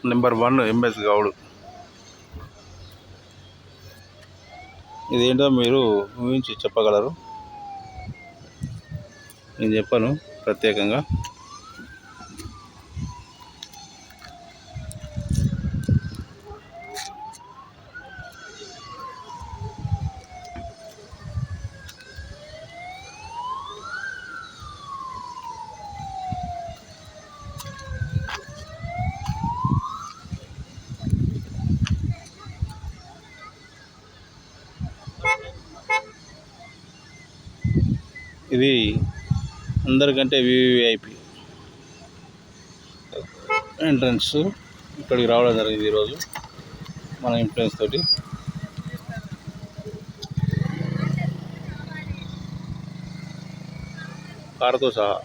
Number 1 MS Goud. ఇదేంటో మీరు ఊహించి చెప్పగలరు? నేను చెప్పను ప్రత్యేకంగా. ఇది అందరికంటే వివిఐపి ఎంట్రన్స్. ఇక్కడికి రావడం జరిగింది ఈరోజు మన ఇన్ఫ్లుయెన్స్ తోటి. కారుతో సహా.